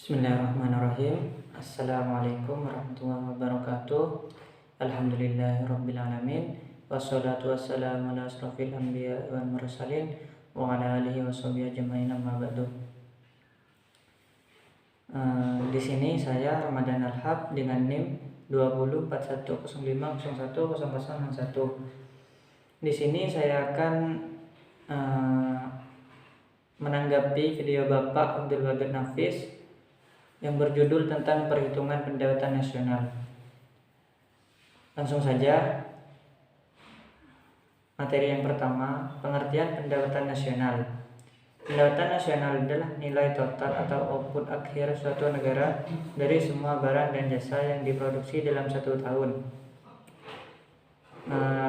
Bismillahirrahmanirrahim. Assalamualaikum warahmatullahi wabarakatuh. Alhamdulillahirrabbilalamin. Wassalatu wassalamu ala asrafil anbiya wal mursalin wa ala alihi washabihi ajmain amma ba'du. Di sini saya Ramadan Al-Hab dengan NIM 204105010061. Di sini saya akan menanggapi video Bapak Abdul Wadud Nafis yang berjudul tentang perhitungan pendapatan nasional. Langsung saja, materi yang pertama, pengertian pendapatan nasional. Pendapatan nasional adalah nilai total atau output akhir suatu negara dari semua barang dan jasa yang diproduksi dalam satu tahun.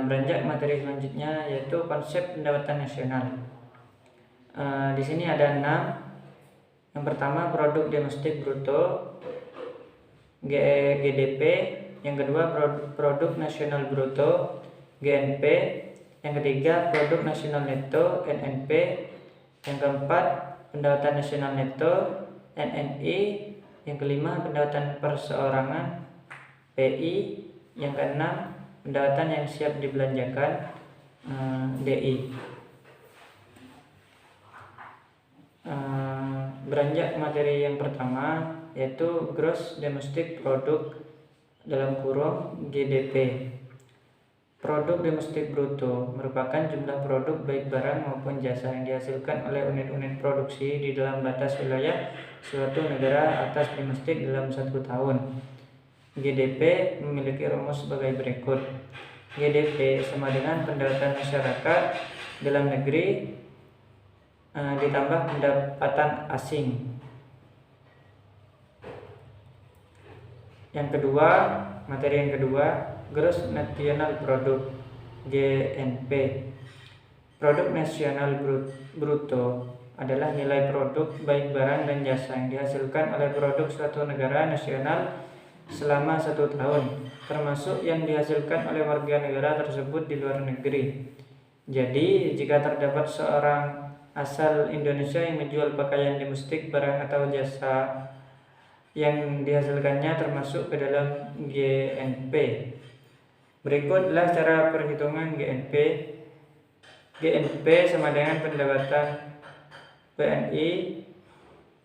Beranjak materi selanjutnya yaitu konsep pendapatan nasional. Di sini ada 6. Yang pertama, produk domestik bruto GDP. Yang kedua, produk nasional bruto GNP. Yang ketiga, produk nasional neto NNP. Yang keempat, pendapatan nasional neto NNI. Yang kelima, pendapatan perseorangan PI. Yang keenam, pendapatan yang siap dibelanjakan DI. Beranjak materi yang pertama yaitu gross domestic product dalam kurung GDP. Produk domestik bruto merupakan jumlah produk baik barang maupun jasa yang dihasilkan oleh unit-unit produksi di dalam batas wilayah suatu negara atas domestik dalam satu tahun. GDP memiliki rumus sebagai berikut. GDP sama dengan pendapatan masyarakat dalam negeri ditambah pendapatan asing. Yang kedua, materi yang kedua, gross national product GNP. Produk nasional bruto adalah nilai produk baik barang dan jasa yang dihasilkan oleh produk suatu negara nasional selama satu tahun, termasuk yang dihasilkan oleh warga negara tersebut di luar negeri. Jadi, jika terdapat seorang asal Indonesia yang menjual pakaian domestik, barang atau jasa yang dihasilkannya termasuk ke dalam GNP. Berikutlah cara perhitungan GNP. GNP sama dengan pendapatan WNI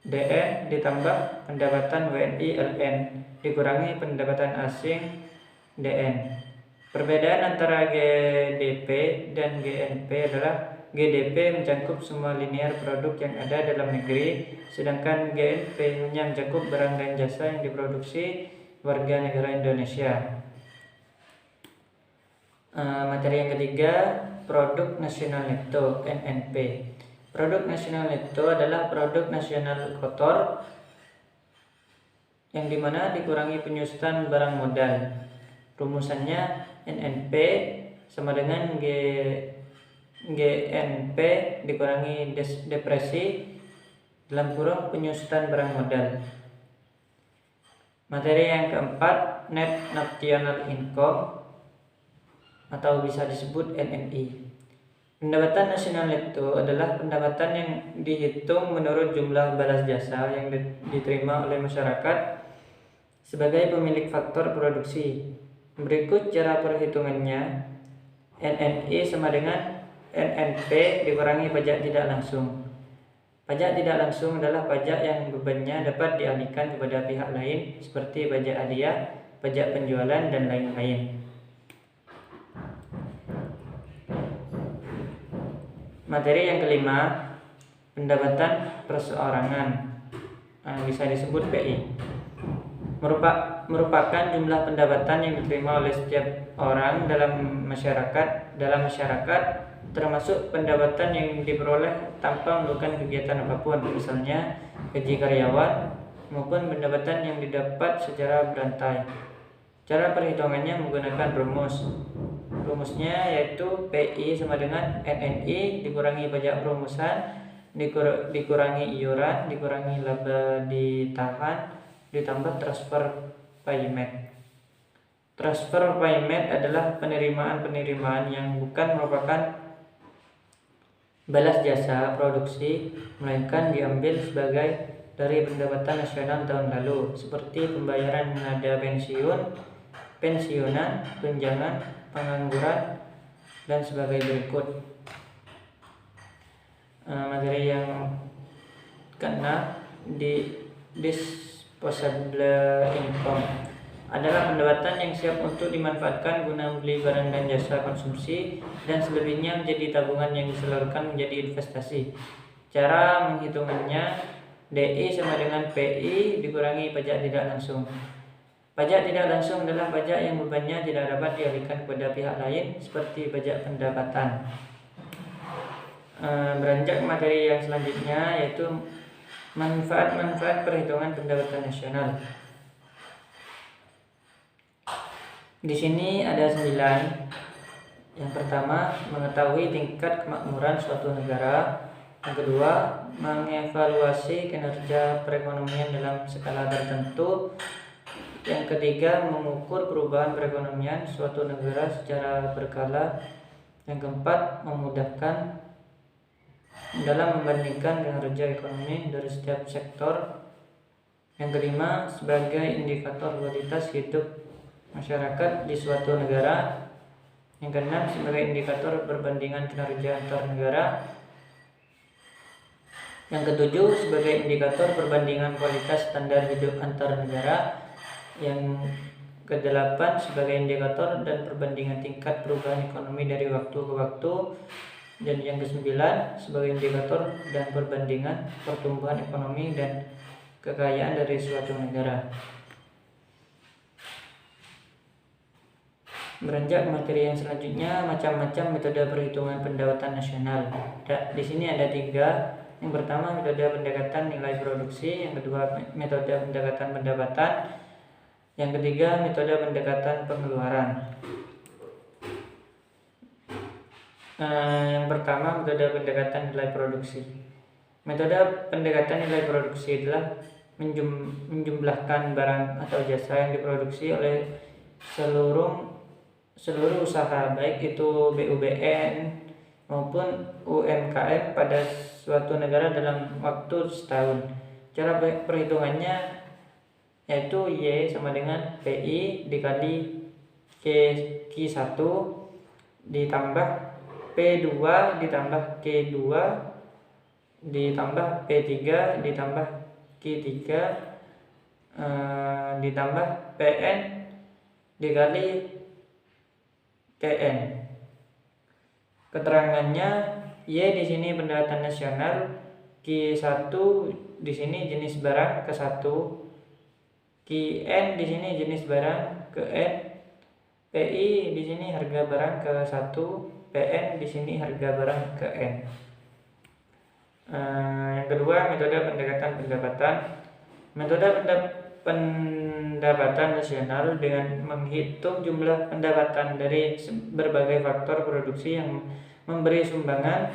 DN ditambah pendapatan WNI LN dikurangi pendapatan asing DN. Perbedaan antara GDP dan GNP adalah GDP mencakup semua linear produk yang ada dalam negeri, sedangkan GNP hanya mencakup barang dan jasa yang diproduksi warga negara Indonesia. Materi yang ketiga, produk nasional neto NNP. Produk nasional neto adalah produk nasional kotor yang dimana dikurangi penyusutan barang modal. Rumusannya NNP sama dengan GNP dikurangi depresi dalam kurung penyusutan barang modal. Materi yang keempat, net national income atau bisa disebut NNI. Pendapatan nasional neto adalah pendapatan yang dihitung menurut jumlah balas jasa yang diterima oleh masyarakat sebagai pemilik faktor produksi. Berikut cara perhitungannya. NNI sama dengan NNP dikurangi pajak tidak langsung. Pajak tidak langsung adalah pajak yang bebannya dapat dialihkan kepada pihak lain seperti pajak hadiah, pajak penjualan, dan lain-lain. Materi yang kelima, pendapatan perseorangan, bisa disebut PI. Merupakan jumlah pendapatan yang diterima oleh setiap orang dalam masyarakat, termasuk pendapatan yang diperoleh tanpa melakukan kegiatan apapun, misalnya gaji karyawan maupun pendapatan yang didapat secara berantai. Cara perhitungannya menggunakan rumusnya yaitu PI sama dengan NNI dikurangi pajak perumusan dikurangi iuran dikurangi laba ditahan ditambah transfer payment. Transfer payment adalah penerimaan yang bukan merupakan balas jasa produksi, melainkan diambil sebagai dari pendapatan nasional tahun lalu, seperti pembayaran nada pensiun, pensiunan, tunjangan, pengangguran, dan sebagai berikut. Materi yang keenam, di disposable income adalah pendapatan yang siap untuk dimanfaatkan guna membeli barang dan jasa konsumsi dan selebihnya menjadi tabungan yang disalurkan menjadi investasi. Cara menghitungannya, DI sama dengan PI dikurangi pajak tidak langsung. Pajak tidak langsung adalah pajak yang bebannya tidak dapat dialihkan kepada pihak lain, seperti pajak pendapatan. Beranjak materi yang selanjutnya, yaitu manfaat-manfaat perhitungan pendapatan nasional. Di sini ada 9. Yang pertama, mengetahui tingkat kemakmuran suatu negara. Yang kedua, mengevaluasi kinerja perekonomian dalam skala tertentu. Yang ketiga, mengukur perubahan perekonomian suatu negara secara berkala. Yang keempat, memudahkan dalam membandingkan kinerja ekonomi dari setiap sektor. Yang kelima, sebagai indikator kualitas hidup masyarakat di suatu negara. Yang keenam, sebagai indikator perbandingan kinerja antar negara. Yang ketujuh, sebagai indikator perbandingan kualitas standar hidup antar negara. Yang kedelapan, sebagai indikator dan perbandingan tingkat perubahan ekonomi dari waktu ke waktu. Dan yang kesembilan, sebagai indikator dan perbandingan pertumbuhan ekonomi dan kekayaan dari suatu negara. Beranjak materi yang selanjutnya, macam-macam metode perhitungan pendapatan nasional. Di sini ada 3. Yang pertama, metode pendekatan nilai produksi. Yang kedua, metode pendekatan pendapatan. Yang ketiga, metode pendekatan pengeluaran. Yang pertama, metode pendekatan nilai produksi. Metode pendekatan nilai produksi adalah menjumlahkan barang atau jasa yang diproduksi oleh seluruh usaha, baik itu BUMN maupun UMKM pada suatu negara dalam waktu setahun. Cara perhitungannya yaitu Y sama dengan PI dikali Q1 ditambah P2 ditambah Q2 ditambah P3 ditambah Q3 ditambah PN dikali TN. Keterangannya, Y di sini pendapatan nasional, Q1 di sini jenis barang ke-1, Qn di sini jenis barang ke-N, PI di sini harga barang ke-1, PN di sini harga barang ke-N. Yang kedua, metode pendekatan pendapatan. Metode pendapatan nasional dengan menghitung jumlah pendapatan dari berbagai faktor produksi yang memberi sumbangan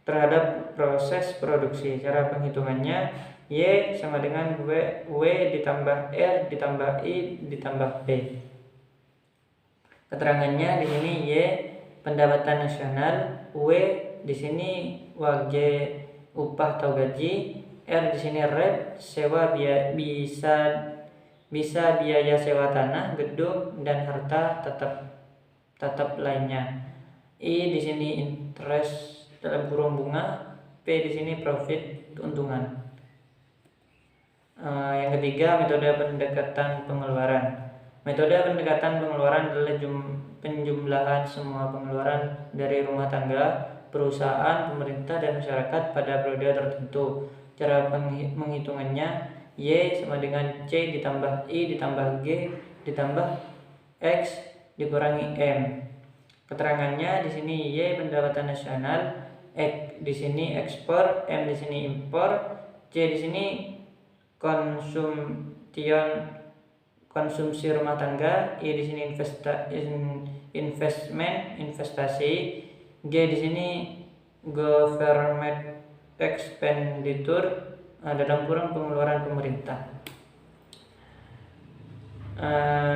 terhadap proses produksi. Cara penghitungannya, Y sama dengan W ditambah R ditambah I ditambah P. Keterangannya di sini Y pendapatan nasional, W di sini wage upah atau gaji, R di sini rent sewa bisa biaya sewa tanah, gedung dan harta tetap lainnya. I di sini interest dalam kurung bunga, P di sini profit keuntungan. Yang ketiga, metode pendekatan pengeluaran. Metode pendekatan pengeluaran adalah penjumlahan semua pengeluaran dari rumah tangga, perusahaan, pemerintah, dan masyarakat pada periode tertentu. Cara menghitungannya, Y sama dengan C ditambah I ditambah G ditambah X dikurangi M. Keterangannya di sini Y pendapatan nasional, X di sini ekspor, M di sini impor, C di sini konsumsi rumah tangga, I di sini investasi, G di sini government expenditure dalam kurung pengeluaran pemerintah.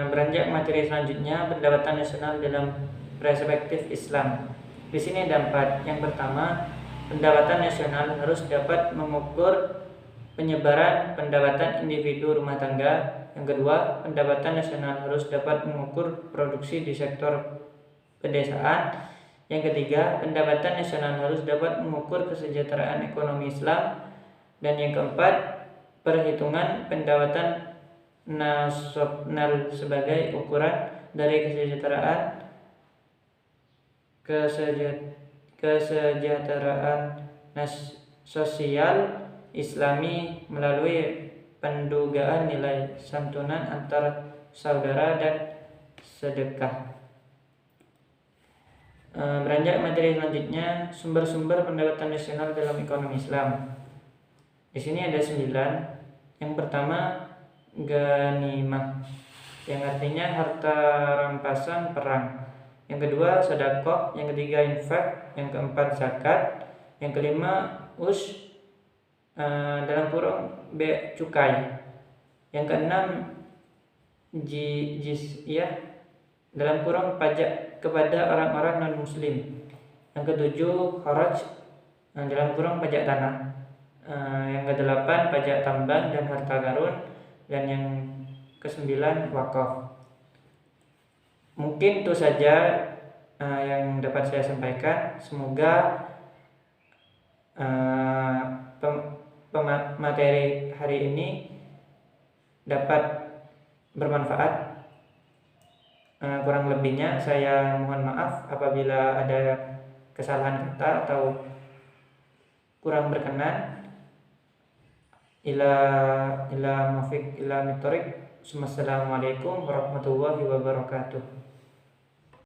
Beranjak materi selanjutnya, pendapatan nasional dalam perspektif Islam. Di sini ada 4. Yang pertama, pendapatan nasional harus dapat mengukur penyebaran pendapatan individu rumah tangga. Yang kedua, pendapatan nasional harus dapat mengukur produksi di sektor pedesaan. Yang ketiga, pendapatan nasional harus dapat mengukur kesejahteraan ekonomi Islam. Dan yang keempat, perhitungan pendapatan nasional sebagai ukuran dari kesejahteraan sosial Islami melalui pendugaan nilai santunan antar saudara dan sedekah. Beranjak materi selanjutnya, sumber-sumber pendapatan nasional dalam ekonomi Islam. Di sini ada 9. Yang pertama, ghanimah, yang artinya harta rampasan perang. Yang kedua, sedekah. Yang ketiga, infak. Yang keempat, zakat. Yang kelima, dalam kurung cukai. Yang keenam, jizyah, dalam kurung pajak kepada orang-orang non-muslim. Yang ketujuh, kharaj, dalam kurung pajak tanah. Yang kedelapan, pajak tambang dan harta karun. Dan yang kesembilan, wakaf. Mungkin itu saja yang dapat saya sampaikan. Semoga materi hari ini dapat bermanfaat. Kurang lebihnya saya mohon maaf apabila ada kesalahan kata atau kurang berkenan. Ila mufiq ila mitorik. Assalamualaikum warahmatullahi wabarakatuh.